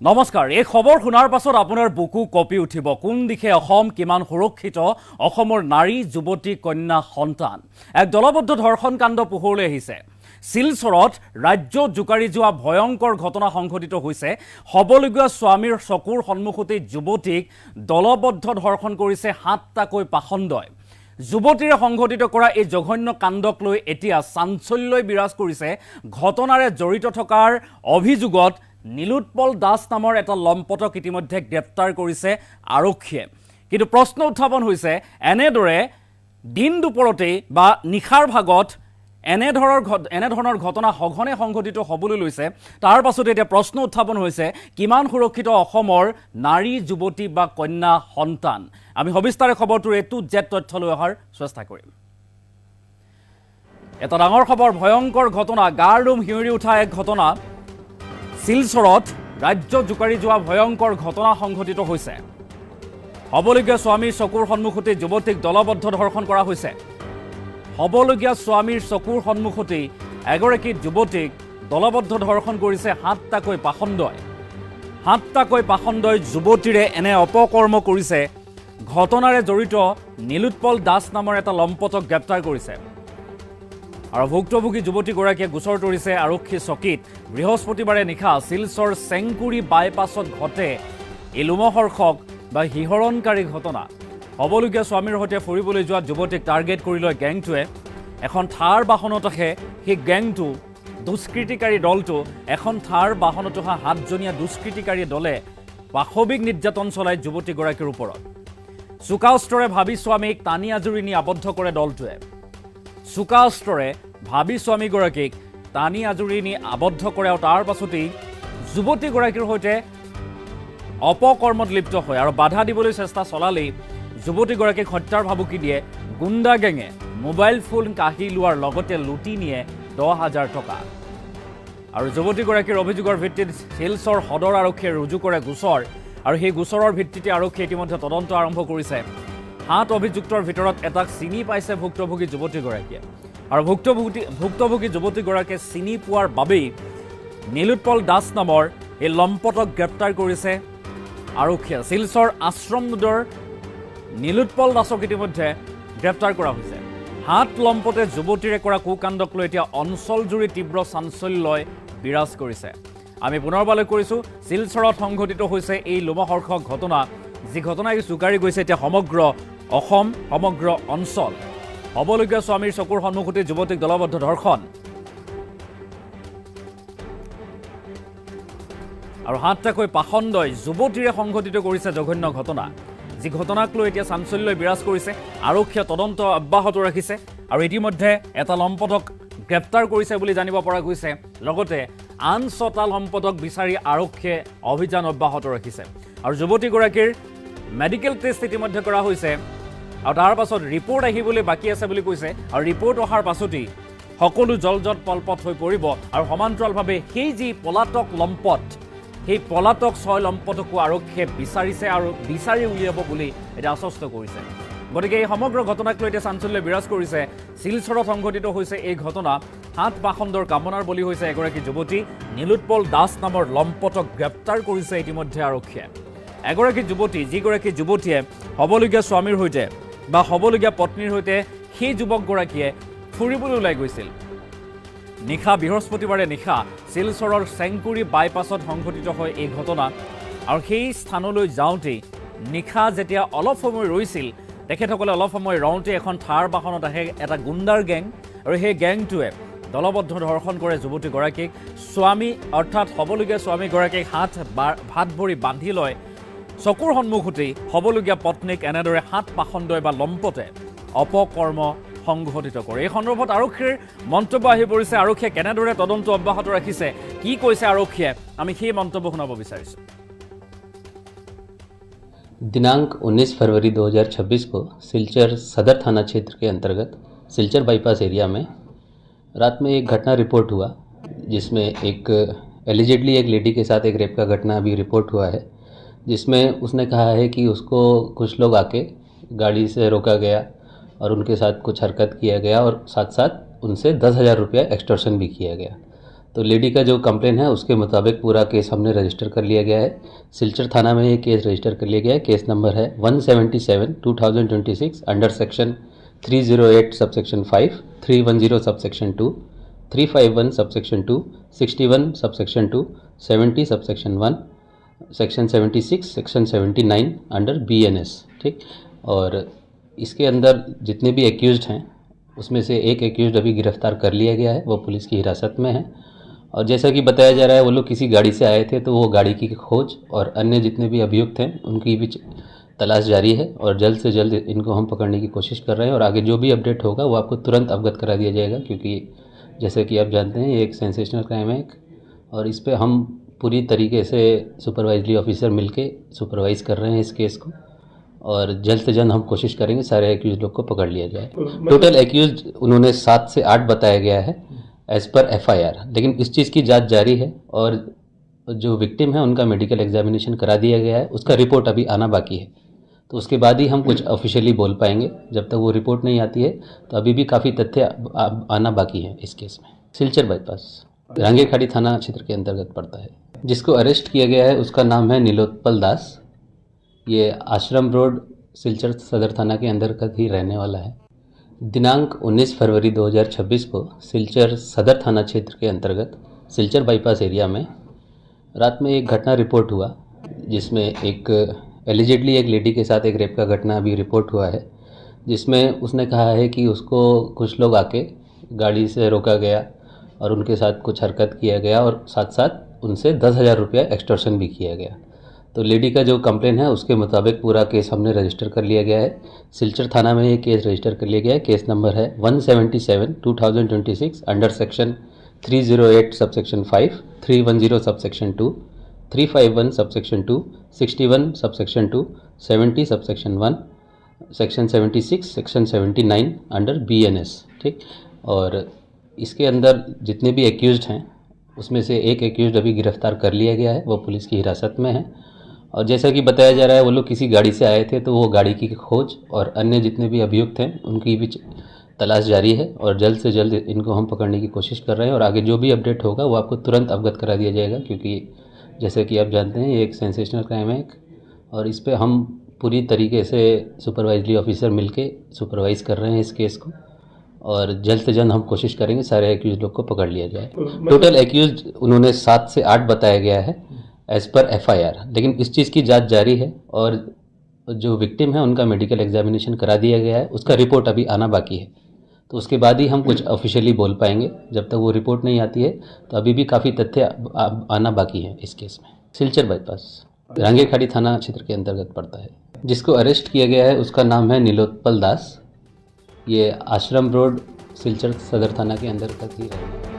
নমস্কাৰ। এই খবৰ শুনাৰ পাছত আপোনাৰ বুকু কঁপি উঠিব। কোন দিশে অসম, কিমান সুৰক্ষিত অসমৰ নাৰী, যুৱতী, কন্যা, সন্তান। এক দলবদ্ধ ধৰ্ষণ কাণ্ড পোহৰলৈ আহিছে। শিলচৰত ৰাজ্য জোকাৰি যোৱা ভয়ংকৰ ঘটনা সংঘটিত হৈছে। হ'বলগীয়া স্বামীৰ চকুৰ সন্মুখতেই যুৱতীক দলবদ্ধ ধৰ্ষণ কৰিছে 7টাকৈ পাখণ্ডই। যুৱতীৰে সংঘটিত কৰা এই জঘন্য কাণ্ডক লৈ এতিয়া চাঞ্চল্যই বিৰাজ কৰিছে। ঘটনাৰে জড়িত থকাৰ অভিযোগত নীলোৎপল দাস নামৰ এটা লম্পটক ইতিমধ্যে গ্ৰেপ্তাৰ কৰিছে আৰক্ষীয়ে। কিন্তু প্ৰশ্ন উত্থাপন হৈছে, এনেদৰে দিন দুপৰতেই বা নিশাৰ ভাগত এনেধৰণৰ ঘটনা সঘনে সংঘটিত হ'বলৈ লৈছে। তাৰ পাছতে এতিয়া প্ৰশ্ন উত্থাপন হৈছে, কিমান সুৰক্ষিত অসমৰ নাৰী, যুৱতী বা কন্যা, সন্তান। আমি সবিস্তাৰে খবৰটোৰ A to Z তথ্য লৈ অহাৰ চেষ্টা কৰিম। এটা ডাঙৰ খবৰ, ভয়ংকৰ ঘটনা, গাৰ নোম শিয়ৰি উঠা এক ঘটনা। শিলচৰত ৰাজ্য জোকাৰি যোৱা ভয়ংকৰ ঘটনা সংঘটিত হৈছে। হ'বলগীয়া স্বামীৰ চকুৰ সন্মুখতেই যুৱতীক দলবদ্ধ ধৰ্ষণ কৰা হৈছে। হ'বলগীয়া স্বামীৰ চকুৰ সন্মুখতেই এগৰাকী যুৱতীক দলবদ্ধ ধৰ্ষণ কৰিছে 7টাকৈ পাখণ্ডই। 7টাকৈ পাখণ্ডই যুৱতীৰে এনে অপকৰ্ম কৰিছে। ঘটনাৰে জড়িত নীলোৎপল দাস নামৰ এটা লম্পটক গ্ৰেপ্তাৰ কৰিছে। আৰু ভুক্তভোগী যুৱতীগৰাকীয়ে গোচৰ তৰিছে আৰক্ষী চকীত। বৃহস্পতিবাৰে নিশা শিলচৰ চেংকুৰি বাইপাছত ঘটে এই লোমহৰ্ষক বা শিহৰণকাৰী ঘটনা। হ'বলগীয়া স্বামীৰ সৈতে ফুৰিবলৈ যোৱা যুৱতীক টাৰ্গেট কৰি লয় গেংটোৱে। এখন থাৰ বাহনত আহে সেই গেংটো, দুষ্কৃতিকাৰী দলটো। এখন থাৰ বাহনত অহা 7জনীয়া দুষ্কৃতিকাৰী দলে পাশবিক নিৰ্যাতন চলায় যুৱতীগৰাকীৰ ওপৰত। চোকা অস্ত্ৰৰে ভাবি স্বামীক টানি আজুৰি নি আবদ্ধ কৰে দলটোৱে। চোকা অস্ত্ৰৰে ভাবি স্বামীগৰাকীক টানি আজুৰি নি আবদ্ধ কৰে আৰু তাৰ পাছতেই যুৱতীগৰাকীৰ সৈতে অপকৰ্মত লিপ্ত হয় আৰু বাধা দিবলৈ চেষ্টা চলালেই যুৱতীগৰাকীক হত্যাৰ ভাবুকি দিয়ে। গুণ্ডা গেঙে মোবাইল ফোন কাঢ়ি লোৱাৰ লগতে লুটি নিয়ে 10,000 টকা। আৰু যুৱতীগৰাকীৰ অভিযোগৰ ভিত্তিত শিলচৰ সদৰ আৰক্ষীয়ে ৰুজু কৰে গোচৰ। আৰু সেই গোচৰৰ ভিত্তিতে আৰক্ষীয়ে ইতিমধ্যে তদন্ত আৰম্ভ কৰিছে। 7 অভিযুক্তৰ ভিতৰত এটাক চিনি পাইছে ভুক্তভোগী যুৱতীগৰাকীয়ে। আৰু ভুক্তভোগী যুৱতীগৰাকীয়ে চিনি পোৱাৰ বাবেই নীলোৎপল দাস নামৰ এই লম্পটক গ্ৰেপ্তাৰ কৰিছে আৰক্ষীয়ে। শিলচৰ আশ্ৰম ৰোডৰ নীলোৎপল দাসক ইতিমধ্যে গ্ৰেপ্তাৰ কৰা হৈছে। 7 লম্পটে যুৱতীৰে কৰা কুকাণ্ডক লৈ এতিয়া অঞ্চলজুৰি তীব্ৰ চাঞ্চল্যই বিৰাজ কৰিছে। আমি পুনৰবালৈ কৰিছোঁ, শিলচৰত সংঘটিত হৈছে এই লোমহৰ্ষক ঘটনা, যি ঘটনাই জোকাৰি গৈছে এতিয়া সমগ্ৰ অসম, সমগ্ৰ অঞ্চল। হ'বলগীয়া স্বামীৰ চকুৰ সন্মুখতে যুৱতীক দলবদ্ধ ধৰ্ষণ আৰু 7টাকৈ পাখণ্ডই যুৱতীৰে সংঘটিত কৰিছে জঘন্য ঘটনা, যি ঘটনাক লৈ এতিয়া চাঞ্চল্যই বিৰাজ কৰিছে। আৰক্ষীয়ে তদন্ত অব্যাহত ৰাখিছে আৰু ইতিমধ্যে এটা লম্পটক গ্ৰেপ্তাৰ কৰিছে বুলি জানিব পৰা গৈছে। লগতে আন 6টা লম্পটক বিচাৰি আৰক্ষীয়ে অভিযান অব্যাহত ৰাখিছে। আৰু যুৱতীগৰাকীৰ মেডিকেল টেষ্ট ইতিমধ্যে কৰা হৈছে আৰু তাৰ পাছত ৰিপৰ্ট আহিবলৈ বাকী আছে বুলি কৈছে। আৰু ৰিপৰ্ট অহাৰ পাছতেই সকলো জলজট পলপট হৈ পৰিব। আৰু সমান্তৰালভাৱে সেই যি পলাতক লম্পট, সেই পলাতক 6 লম্পটকো আৰক্ষীয়ে বিচাৰিছে আৰু বিচাৰি উলিয়াব বুলি এতিয়া আশ্বস্ত কৰিছে। গতিকে এই সমগ্ৰ ঘটনাক লৈ এতিয়া চাঞ্চল্য বিৰাজ কৰিছে। শিলচৰত সংঘটিত হৈছে এই ঘটনা। 7 পাখণ্ডৰ কামনাৰ বলি হৈছে এগৰাকী যুৱতী। নীলোৎপল দাস নামৰ লম্পটক গ্ৰেপ্তাৰ কৰিছে ইতিমধ্যে আৰক্ষীয়ে। এগৰাকী যুৱতী, যিগৰাকী যুৱতীয়ে হ'বলগীয়া স্বামীৰ সৈতে বা হ'বলগীয়া পত্নীৰ সৈতে সেই যুৱকগৰাকীয়ে ফুৰিবলৈ ওলাই গৈছিল। নিশা বৃহস্পতিবাৰে নিশা শিলচৰৰ চেংকুৰি বাইপাছত সংঘটিত হয় এই ঘটনা। আৰু সেই স্থানলৈ যাওঁতেই নিশা যেতিয়া অলপ সময় ৰৈছিল, তেখেতসকলে অলপ সময় ৰওঁতে এখন থাৰ বাহনত আহে এটা গুণ্ডাৰ গেং। আৰু সেই গেংটোৱে দলবদ্ধ ধৰ্ষণ কৰে যুৱতীগৰাকীক। স্বামী অৰ্থাৎ হ'বলগীয়া স্বামীগৰাকীক হাত ভৰি বান্ধি লয়। চকুৰ সন্মুখতেই হ'বলগীয়া পত্নীক এনেদৰে 7 পাখণ্ডই বা লম্পটে অপকৰ্ম সংঘটিত কৰে। এই সন্দৰ্ভত আৰক্ষীৰ মন্তব্য আহি পৰিছে। আৰক্ষীয়ে কেনেদৰে তদন্ত অব্যাহত ৰাখিছে, কি কৈছে আৰক্ষীয়ে, আমি সেই মন্তব্য শুনাব বিচাৰিছোঁ। दिनांक 19 फरवरी 2026 को सिलचर सदर थाना क्षेत्र के अंतर्गत सिलचर बाईपास एरिया में रात में एक घटना रिपोर्ट हुआ, जिसमें एक एलिजिडली एक लेडी के साथ एक रेप का घटना अभी रिपोर्ट हुआ है, जिसमें उसने कहा है कि उसको कुछ लोग आके गाड़ी से रोका गया और उनके साथ कुछ हरकत किया गया और साथ साथ उनसे 10,000 रुपया एक्सटॉर्शन भी किया गया। तो तो लेडी का जो कंप्लेन है उसके मुताबिक पूरा केस हमने रजिस्टर कर लिया गया है। सिलचर थाना में ये केस रजिस्टर कर लिया गया है। केस नंबर है 177/2026 under section 308 subsection 5, 310 subsection 2, 351 subsection 2, 61 subsection 2, 70 subsection 1, section 76, section 79 under BNS। ठीक, और इसके अंदर जितने भी एक्यूज्ड हैं उसमें से एक एक्यूज्ड अभी गिरफ्तार कर लिया गया है, वो पुलिस की हिरासत में है। और जैसा कि बताया जा रहा है वो लोग किसी गाड़ी से आए थे, तो वो गाड़ी की खोज और अन्य जितने भी अभियुक्त हैं उनकी भी तलाश जारी है और जल्द से जल्द इनको हम पकड़ने की कोशिश कर रहे हैं। और आगे जो भी अपडेट होगा वो आपको तुरंत अवगत करा दिया जाएगा, क्योंकि जैसे कि आप जानते हैं ये एक सेंसेशनल क्राइम है और इस पर हम पूरी तरीके से सुपरवाइजरी ऑफिसर मिलके सुपरवाइज कर रहे हैं इस केस को, और जल्द से जल्द हम कोशिश करेंगे सारे एक्यूज लोग को पकड़ लिया जाए। टोटल एक्यूज उन्होंने 7 से 8 बताया गया है एज पर FIR, लेकिन इस चीज़ की जांच जारी है और जो विक्टिम है उनका मेडिकल एग्जामिनेशन करा दिया गया है, उसका रिपोर्ट अभी आना बाकी है, तो उसके बाद ही हम कुछ ऑफिशियली बोल पाएंगे। जब तक वो रिपोर्ट नहीं आती है तो अभी भी काफ़ी तथ्य आना बाकी है इस केस में। सिलचर बाईपास रांगेखाड़ी थाना क्षेत्र के अंतर्गत पड़ता है। जिसको अरेस्ट किया गया है उसका नाम है नीलोत्पल दास। ये आश्रम रोड सिलचर सदर थाना के अंतर्गत ही रहने वाला है। दिनांक 19 फरवरी 2026 को सिलचर सदर थाना क्षेत्र के अंतर्गत सिलचर बाईपास एरिया में रात में एक घटना रिपोर्ट हुआ, जिसमें एक एलिजिडली एक लेडी के साथ एक रेप का घटना अभी रिपोर्ट हुआ है, जिसमें उसने कहा है कि उसको कुछ लोग आके गाड़ी से रोका गया और उनके साथ कुछ हरकत किया गया और साथ साथ उनसे 10,000 रुपया एक्सटॉर्शन भी किया गया। तो लेडी का जो कंप्लेन है उसके मुताबिक पूरा केस हमने रजिस्टर कर लिया गया है। सिलचर थाना में ये केस रजिस्टर कर लिया गया है। केस नंबर है 177/2026 under section 308 subsection 5, 310 subsection 2, 351 subsection 2, 61 subsection 2, 70 subsection 1, section 76, section 79 under BNS। ठीक, और इसके अंदर जितने भी एक्यूज्ड हैं उसमें से एक एक्यूज्ड अभी गिरफ्तार कर लिया गया है, वो पुलिस की हिरासत में है। और जैसा कि बताया जा रहा है वो लोग किसी गाड़ी से आए थे, तो वो गाड़ी की खोज और अन्य जितने भी अभियुक्त हैं उनकी भी तलाश जारी है और जल्द से जल्द इनको हम पकड़ने की कोशिश कर रहे हैं। और आगे जो भी अपडेट होगा वो आपको तुरंत अवगत करा दिया जाएगा, क्योंकि जैसे कि आप जानते हैं ये एक सेंसेशनल क्राइम है और इस पर हम पूरी तरीके से सुपरवाइजरी ऑफिसर मिलके सुपरवाइज कर रहे हैं इस केस को, और जल्द से जल्द हम कोशिश करेंगे सारे एक्यूज लोग को पकड़ लिया जाए। टोटल एक्यूज उन्होंने 7 से 8 बताया गया है एज पर FIR, लेकिन इस चीज़ की जांच जारी है और जो विक्टिम है उनका मेडिकल एग्जामिनेशन करा दिया गया है, उसका रिपोर्ट अभी आना बाकी है, तो उसके बाद ही हम कुछ ऑफिशियली बोल पाएंगे। जब तक वो रिपोर्ट नहीं आती है तो अभी भी काफ़ी तथ्य आना बाकी है इस केस में। सिलचर बाईपास रांगेखाड़ी थाना क्षेत्र के अंतर्गत पड़ता है। जिसको अरेस्ट किया गया है उसका नाम है नीलोत्पल दास। ये आश्रम रोड सिलचर सदर थाना के अंतर्गत ही रहने वाला है।